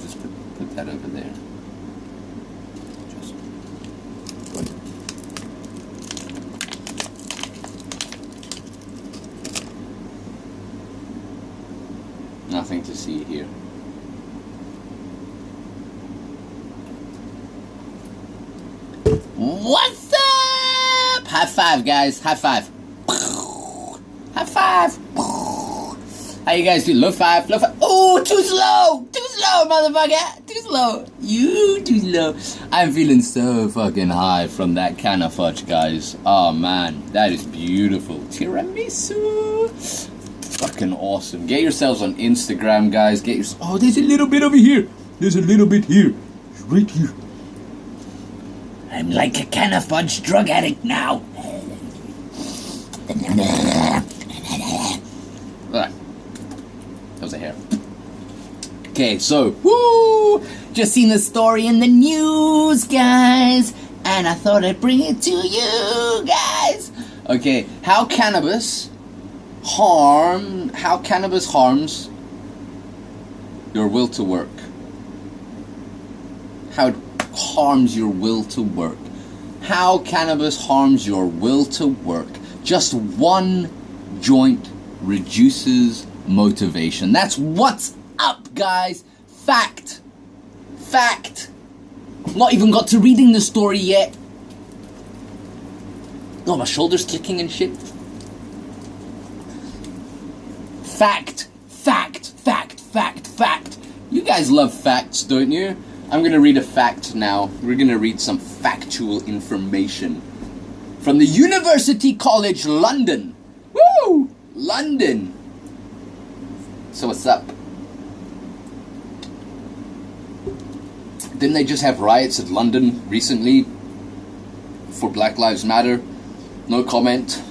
just put that over there. Just good. Nothing to see here. What's up? High five, guys. High five. High five. How you guys do? Low five. Low five. Oh, too slow. Too slow, motherfucker. Too slow. You too slow. I'm feeling so fucking high from that can of fudge, guys. Oh, man. That is beautiful. Tiramisu. Fucking awesome. Get yourselves on Instagram, guys. Get your. Oh, there's a little bit over here. There's a little bit here. It's right here. I'm like a can of fudge drug addict now. That was a hair. Okay, so, woo! Just seen the story in the news, guys. And I thought I'd bring it to you, guys. Okay, how cannabis harms your will to work. How it harms your will to work. How cannabis harms your will to work. Just one joint reduces motivation. That's what's up, guys. Fact. Fact. Not even got to reading the story yet. Oh, my shoulder's clicking and shit. Fact. Fact. Fact. Fact. Fact. You guys love facts, don't you? I'm going to read a fact now. We're going to read some factual information from the University College London. Woo! London. So what's up? Didn't they just have riots at London recently for Black Lives Matter? No comment.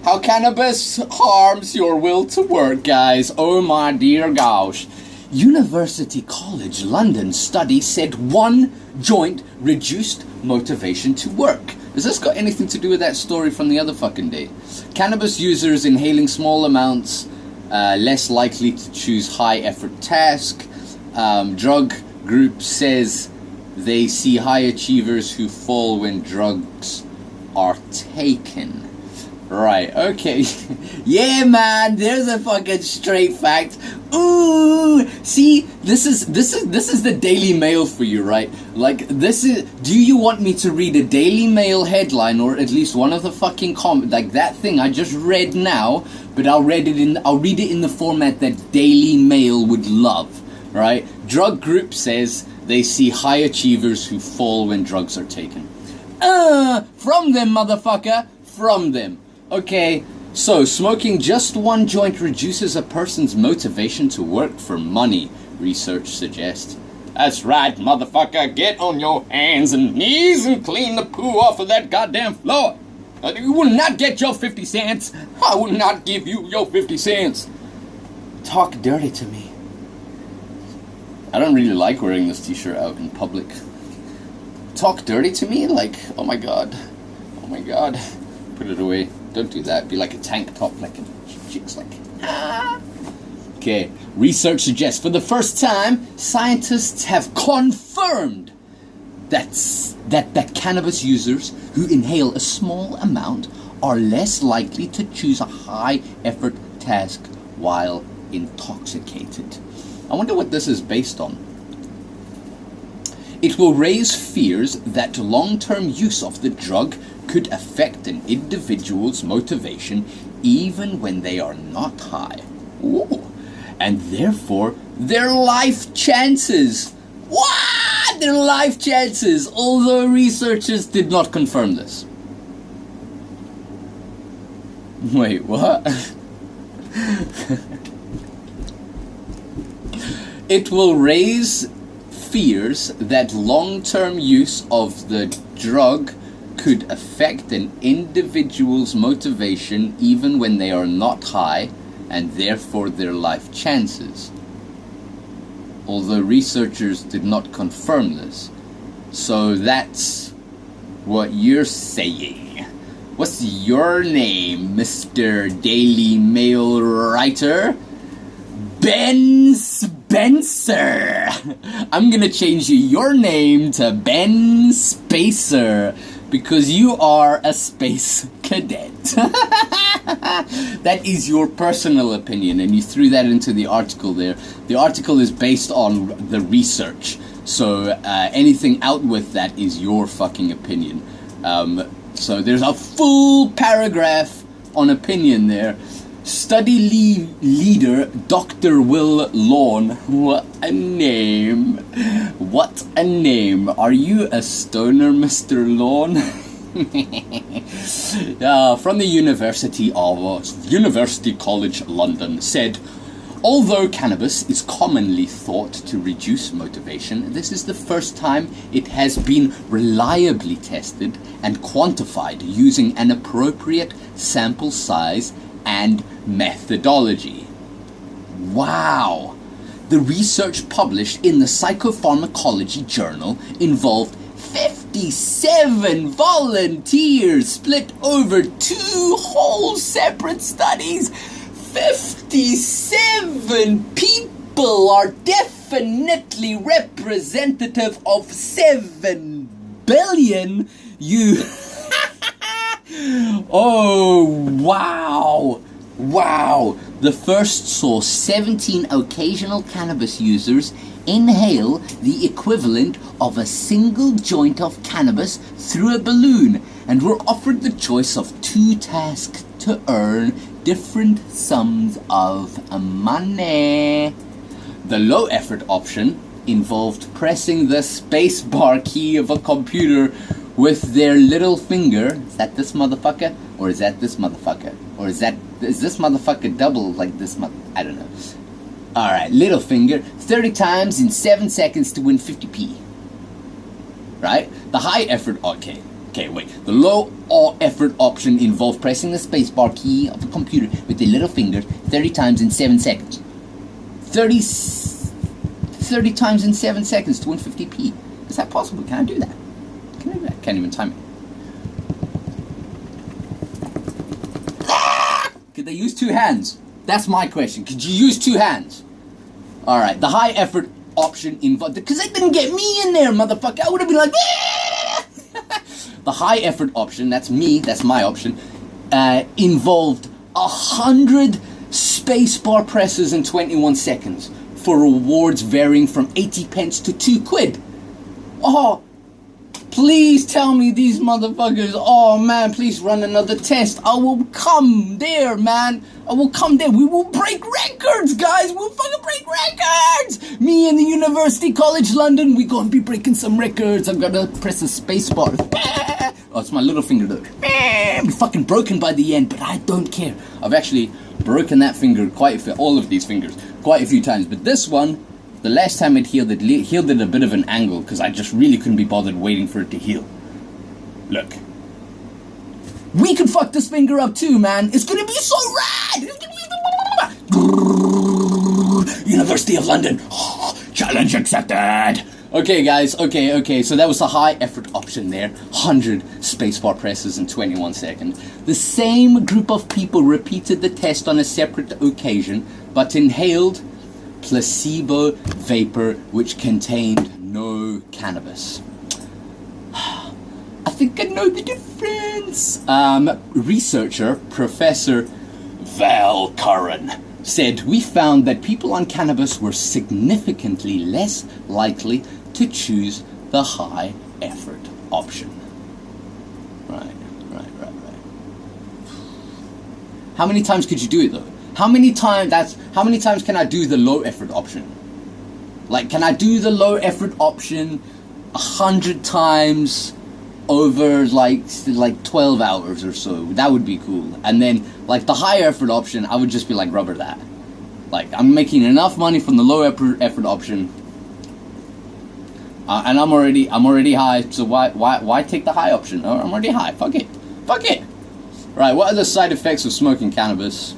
How cannabis harms your will to work, guys. Oh my dear gosh. University College London study said one joint reduced motivation to work. Has this got anything to do with that story from the other fucking day? Cannabis users inhaling small amounts less likely to choose high effort task. Drug group says they see high achievers who fall when drugs are taken. Right, okay. Yeah, man, there's a fucking straight fact. Ooh, see, this is the Daily Mail for you, right? Like, this is, do you want me to read a Daily Mail headline or at least one of the fucking like that thing I just read now, but I'll read it in the format that Daily Mail would love, right? Drug group says they see high achievers who fall when drugs are taken. From them, motherfucker, from them. Okay, so smoking just one joint reduces a person's motivation to work for money, research suggests. That's right, motherfucker, get on your hands and knees and clean the poo off of that goddamn floor. You will not get your 50 cents. I will not give you your 50 cents. Talk dirty to me. I don't really like wearing this t-shirt out in public. Talk dirty to me? Like, oh my god. Oh my god. Put it away. Don't do that. Be like a tank top, like a chick's like, ah. Okay. Research suggests for the first time, scientists have confirmed that cannabis users who inhale a small amount are less likely to choose a high-effort task while intoxicated. I wonder what this is based on. It will raise fears that long-term use of the drug could affect an individual's motivation even when they are not high. Ooh. And therefore, their life chances. What? Their life chances, although researchers did not confirm this. Wait, what? It will raise fears that long-term use of the drug could affect an individual's motivation even when they are not high, and therefore their life chances. Although researchers did not confirm this. So that's what you're saying. What's your name, Mr. Daily Mail writer? Ben Spencer. I'm gonna change your name to Ben Spacer because you are a space cadet. That is your personal opinion, and you threw that into the article there. The article is based on the research, so anything out with that is your fucking opinion. So there's a full paragraph on opinion there. Study leader Dr. Will Lawn. What a name. What a name. Are you a stoner, Mr. Lawn? From the University College London said, although cannabis is commonly thought to reduce motivation, this is the first time it has been reliably tested and quantified using an appropriate sample size and methodology. Wow! The research published in the Psychopharmacology Journal involved 57 volunteers split over 2 whole separate studies. 57 people are definitely representative of 7 billion. Oh, wow. Wow. The first saw 17 occasional cannabis users inhale the equivalent of a single joint of cannabis through a balloon and were offered the choice of 2 tasks to earn different sums of money. The low effort option involved pressing the spacebar key of a computer with their little finger. Is that this motherfucker? Or is that this motherfucker? Or is this motherfucker double like this I don't know. Alright, little finger, 30 times in 7 seconds to win 50p. Right? The high effort, okay, wait. The low effort option involved pressing the spacebar key of the computer with the little finger 30 times in 7 seconds. 30 times in 7 seconds to win 50p. Is that possible? Can I do that? Can I do that? Can't even time it. Could they use 2 hands? That's my question. Could you use 2 hands? Alright, the high effort option involved... Because they didn't get me in there, motherfucker. I would have been like... The high effort option, that's me, that's my option, involved 100 spacebar presses in 21 seconds for rewards varying from 80 pence to 2 quid. Oh, please tell me these motherfuckers, oh man, please run another test. I will come there, man. I will come there. We will break records, guys. We'll fucking break records. Me and the University College London, we gonna be breaking some records. I'm gonna press the space bar. Oh, it's my little finger though. Be fucking broken by the end, but I don't care. I've actually broken that finger all of these fingers quite a few times, but this one, the last time it healed at a bit of an angle because I just really couldn't be bothered waiting for it to heal. Look. We can fuck this finger up too, man. It's gonna be so rad! It's gonna be... University of London. Challenge accepted. Okay, guys. Okay. So that was the high effort option there. 100 spacebar presses in 21 seconds. The same group of people repeated the test on a separate occasion, but inhaled placebo vapor which contained no cannabis. I think I know the difference. Researcher Professor Val Curran said, we found that people on cannabis were significantly less likely to choose the high effort option. Right. How many times could you do it though? How many times can I do the low effort option? Like, can I do the low effort option 100 times over like 12 hours or so? That would be cool. And then like the high effort option, I would just be like, rubber that. Like, I'm making enough money from the low effort option, and I'm already high. So why take the high option? Oh, I'm already high. Fuck it. Right. What are the side effects of smoking cannabis?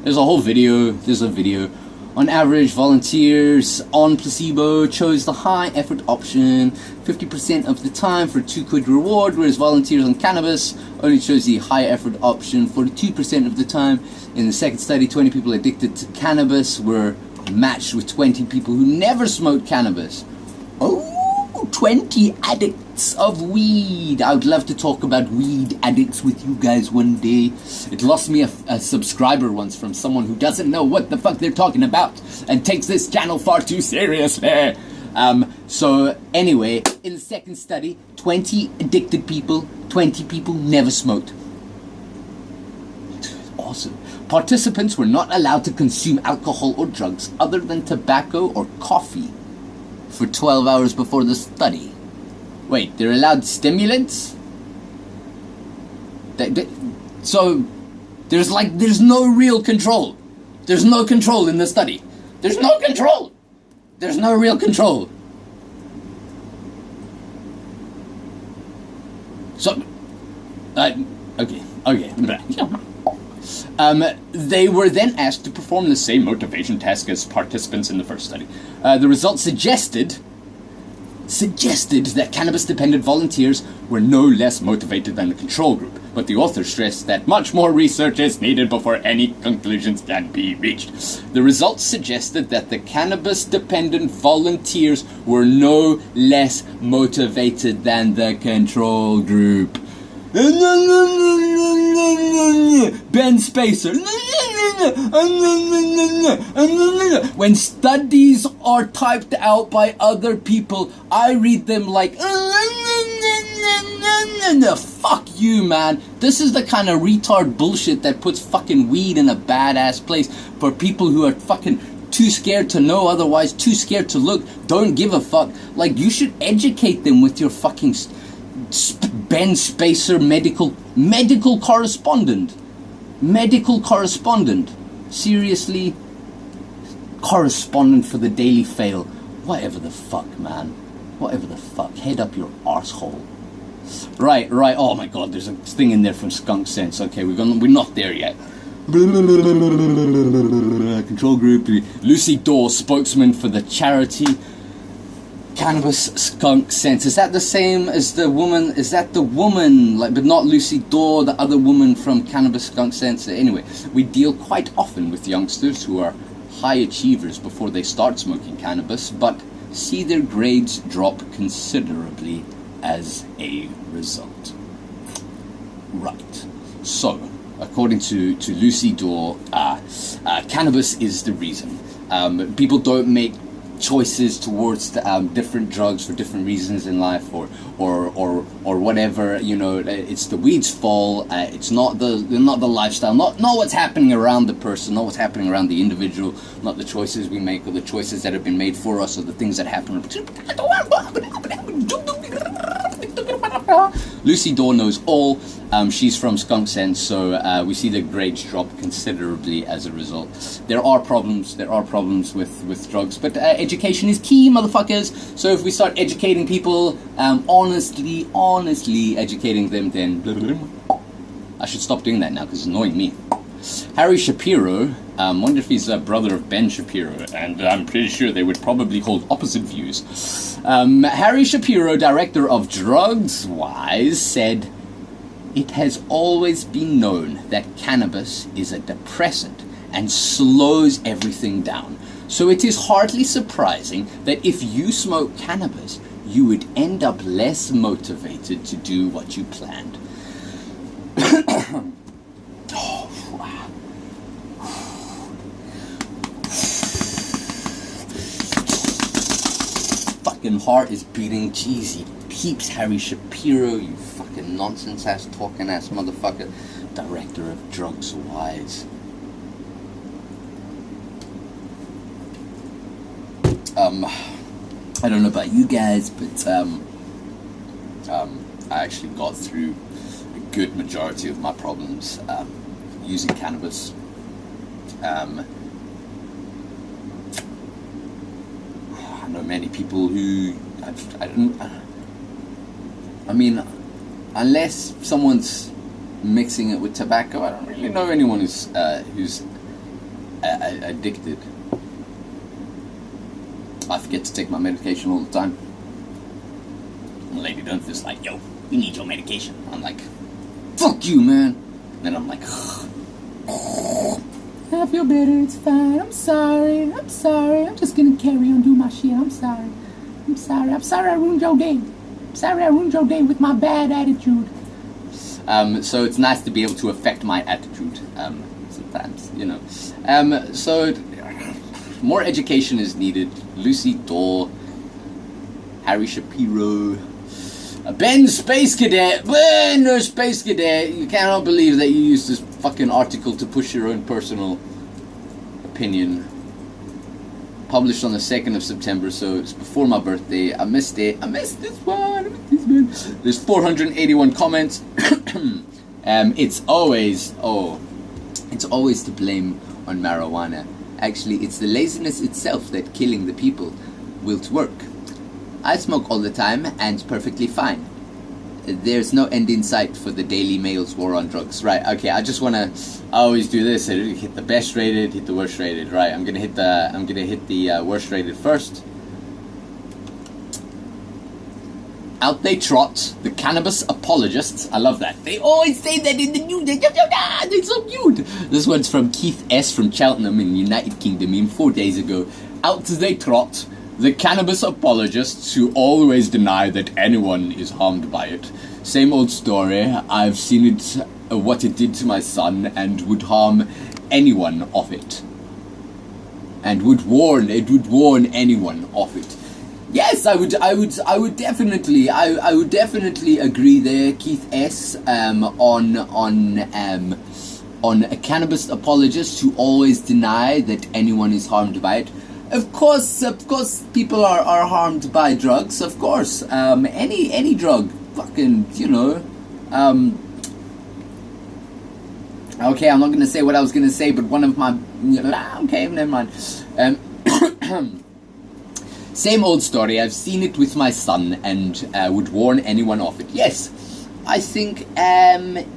There's a video. On average, volunteers on placebo chose the high effort option 50% of the time for a 2 quid reward, whereas volunteers on cannabis only chose the high effort option 42% of the time. In the second study, 20 people addicted to cannabis were matched with 20 people who never smoked cannabis. Oh, 20 addicts of weed. I would love to talk about weed addicts with you guys one day. It lost me a subscriber once from someone who doesn't know what the fuck they're talking about and takes this channel far too seriously. So anyway, in the second study, 20 addicted people, 20 people never smoked. Awesome. Participants were not allowed to consume alcohol or drugs other than tobacco or coffee for 12 hours before the study. Wait, they're allowed stimulants? So there's no real control. There's no control in the study. There's no control. There's no real control. So, okay. They were then asked to perform the same motivation task as participants in the first study. The results suggested that cannabis-dependent volunteers were no less motivated than the control group, but the author stressed that much more research is needed before any conclusions can be reached. The results suggested that the cannabis-dependent volunteers were no less motivated than the control group. Ben Spacer. When studies are typed out by other people, I read them like fuck you, man. This is the kind of retard bullshit that puts fucking weed in a badass place for people who are fucking too scared to know otherwise, too scared to look, don't give a fuck. Like, you should educate them with your fucking Ben Spacer medical correspondent. Seriously? Correspondent for the Daily Fail. Whatever the fuck, man. Whatever the fuck. Head up your arsehole. Right. Oh my god, there's a thing in there from Skunk Sense. Okay, we're not there yet. Control group. Lucy Daw, spokesman for the charity Cannabis Skunk Sense. Is that the same as the woman? Is that the woman, like, but not Lucy Daw, the other woman from Cannabis Skunk Sense? Anyway, we deal quite often with youngsters who are high achievers before they start smoking cannabis, but see their grades drop considerably as a result. Right. So, according to Lucy Daw, cannabis is the reason. People don't make choices towards different drugs for different reasons in life, or whatever. You know, it's the weed's fault. It's not the lifestyle, not what's happening around the person, not what's happening around the individual, not the choices we make or the choices that have been made for us or the things that happen. Lucy Daw knows all. She's from Skunk Sense, so we see the grades drop considerably as a result. There are problems with drugs, but education is key, motherfuckers. So if we start educating people, honestly educating them, then I should stop doing that now because it's annoying me. Harry Shapiro, wonder if he's a brother of Ben Shapiro, and I'm pretty sure they would probably hold opposite views. Harry Shapiro, director of DrugsWise, said, "It has always been known that cannabis is a depressant and slows everything down. So it is hardly surprising that if you smoke cannabis, you would end up less motivated to do what you planned." Oh, wow. Fucking heart is beating cheesy. Peeps, Harry Shapiro, you fucking nonsense ass talking ass motherfucker, director of DrugsWise. I don't know about you guys, but I actually got through a good majority of my problems using cannabis. I know many people who I mean, unless someone's mixing it with tobacco, I don't really know anyone who's addicted. I forget to take my medication all the time. And Lady Dunfield's like, "Yo, you need your medication." I'm like, "Fuck you, man." And then I'm like, feel better. It's fine. I'm sorry. I'm sorry. I'm just gonna carry on doing my shit. I'm sorry. I'm sorry. I'm sorry I ruined your day. I'm sorry I ruined your day with my bad attitude. So it's nice to be able to affect my attitude sometimes, you know. So more education is needed. Lucy Daw, Harry Shapiro, Ben Space Cadet, Ben Space Cadet. You cannot believe that you used this fucking article to push your own personal opinion. Published on the 2nd of September, so it's before my birthday. I missed it. I missed this one. There's 481 comments. It's always to blame on marijuana. Actually, it's the laziness itself that killing the people will to work. I smoke all the time and perfectly fine. There's no end in sight for the Daily Mail's war on drugs. Right, okay, I always do this. I hit the best rated, hit the worst rated. Right, I'm gonna hit the worst rated first. Out they trot, the cannabis apologists. I love that. They always say that in the news. They're so cute. This one's from Keith S. from Cheltenham in the United Kingdom 4 days ago. Out they trot, the cannabis apologists who always deny that anyone is harmed by it. Same old story. I've seen it, what it did to my son, and would harm anyone of it. And would warn anyone of it. Yes, I would definitely agree there, Keith S. On a cannabis apologist who always deny that anyone is harmed by it. Of course, people are harmed by drugs. Of course, any drug, fucking, you know. Okay, I'm not gonna say what I was gonna say, but one of my, okay, never mind. Same old story. I've seen it with my son and would warn anyone of it. Yes, I think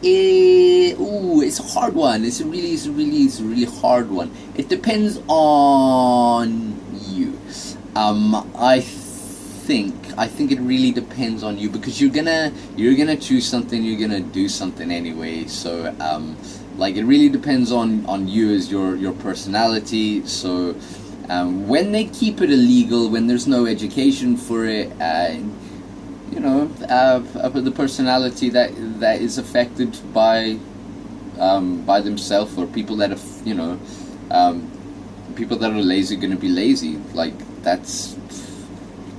it's a hard one. It's a really hard one. It depends on you. I think it really depends on you, because you're gonna choose something. You're gonna do something anyway. So like, it really depends on you as your personality. So. When they keep it illegal, when there's no education for it, the personality that is affected by themselves, or people that have, people that are lazy are going to be lazy. Like, that's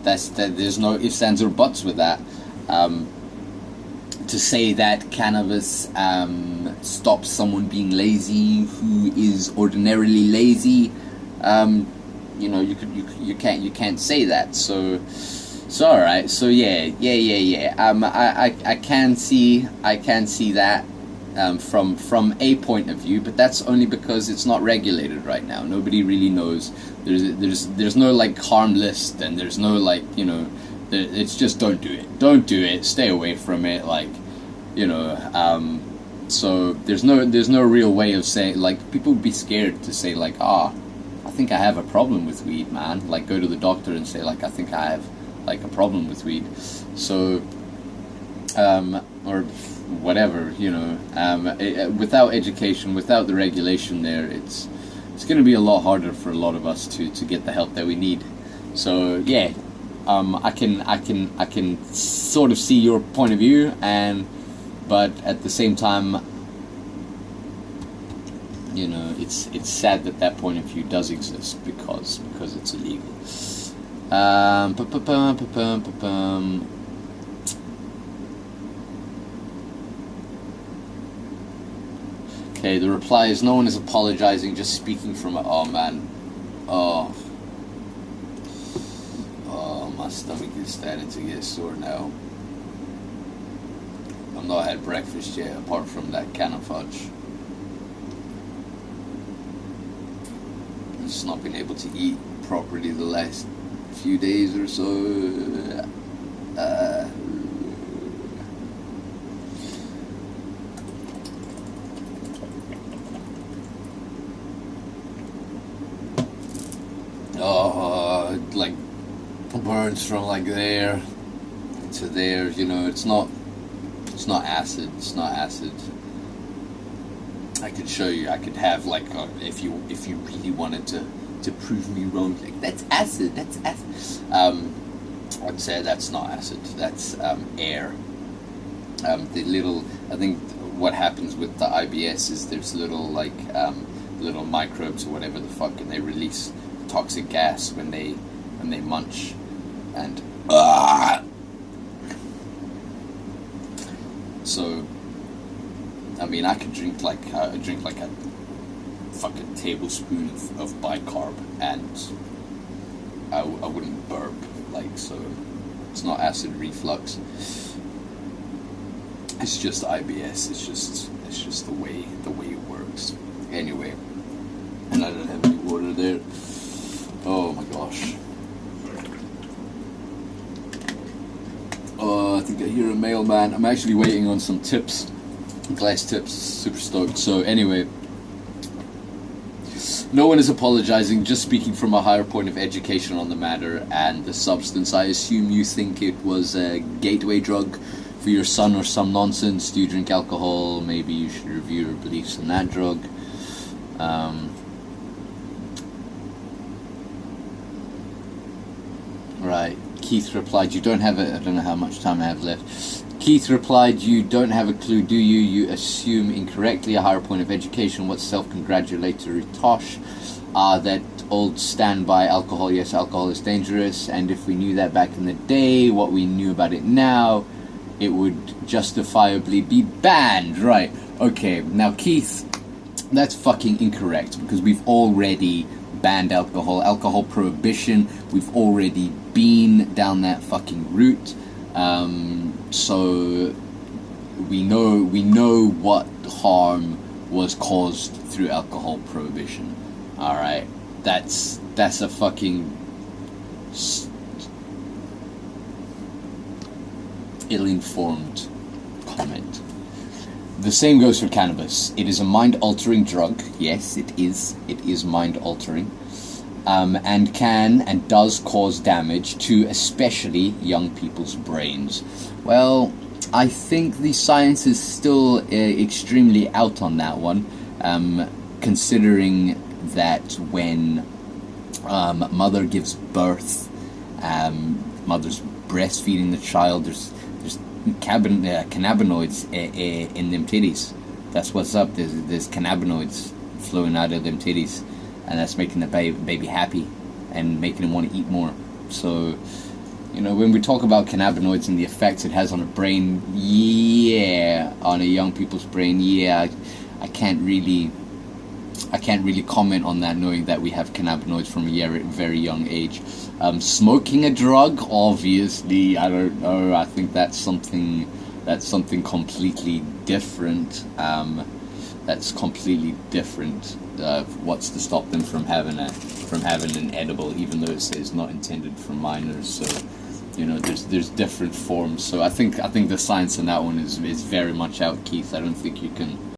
there's no ifs, ands, or buts with that. To say that cannabis stops someone being lazy who is ordinarily lazy. You can't say that. So all right. So yeah. I can see that from a point of view, but that's only because it's not regulated right now. Nobody really knows. There's no like harm list, and there's no like, it's just don't do it. Stay away from it. Like, so there's no real way of saying, like, people would be scared to say like, I think I have a problem with weed, man. Like, go to the doctor and say, like, I think I have, like, a problem with weed. So, or whatever, without education, without the regulation there, it's going to be a lot harder for a lot of us to get the help that we need. So, yeah, I can sort of see your point of view, but at the same time, it's sad that point of view does exist because it's illegal. Okay, the reply is, no one is apologizing, just speaking from it. Oh man, oh, my stomach is starting to get sore now. I've not had breakfast yet, apart from that can of fudge. Just not been able to eat properly the last few days or so. Like burns from like there to there. It's not acid. It's not acid. I could show you. I could have like, if you really wanted to prove me wrong, like that's acid. That's acid. I'd say that's not acid. That's air. The little, I think what happens with the IBS is there's little like little microbes or whatever the fuck, and they release toxic gas when they munch, and so I mean I could drink like a fucking tablespoon of bicarb and I wouldn't burp, like, so it's not acid reflux. It's just IBS. It's just the way it works. Anyway, and I don't have any water there. Oh my gosh. Oh, I think I hear a mailman. I'm actually waiting on some tips, glass tips. Super stoked. So anyway, no one is apologizing. Just speaking from a higher point of education on the matter and the substance. I assume you think it was a gateway drug for your son or some nonsense. Do you drink alcohol? Maybe you should review your beliefs on that drug. Right. Keith replied, you don't have I don't know how much time I have left. Keith replied, you don't have a clue, do you? You assume incorrectly. A higher point of education. What's self-congratulatory tosh? That old standby alcohol. Yes, alcohol is dangerous. And if we knew that back in the day, what we knew about it now, it would justifiably be banned. Right. Okay. Now, Keith, that's fucking incorrect, because we've already banned alcohol. Alcohol prohibition. We've already been down that fucking route. So we know what harm was caused through alcohol prohibition. All right. That's a fucking ill-informed comment. The same goes for cannabis. It is a mind-altering drug. Yes, it is. It is mind-altering. And can and does cause damage to especially young people's brains. Well, I think the science is still extremely out on that one, considering that when mother gives birth, mother's breastfeeding the child, there's cannabinoids in them titties. That's what's up. There's cannabinoids flowing out of them titties, and that's making the baby happy and making him want to eat more. So, you know, when we talk about cannabinoids and the effects it has on a brain, on a young people's brain, I can't really comment on that, knowing that we have cannabinoids from a very young age. Smoking a drug, obviously, I don't know. I think that's something completely different. That's completely different. What's to stop them from having an edible, even though it says not intended for minors? So, you know, there's different forms. So I think the science on that one is very much out, Keith. I don't think you can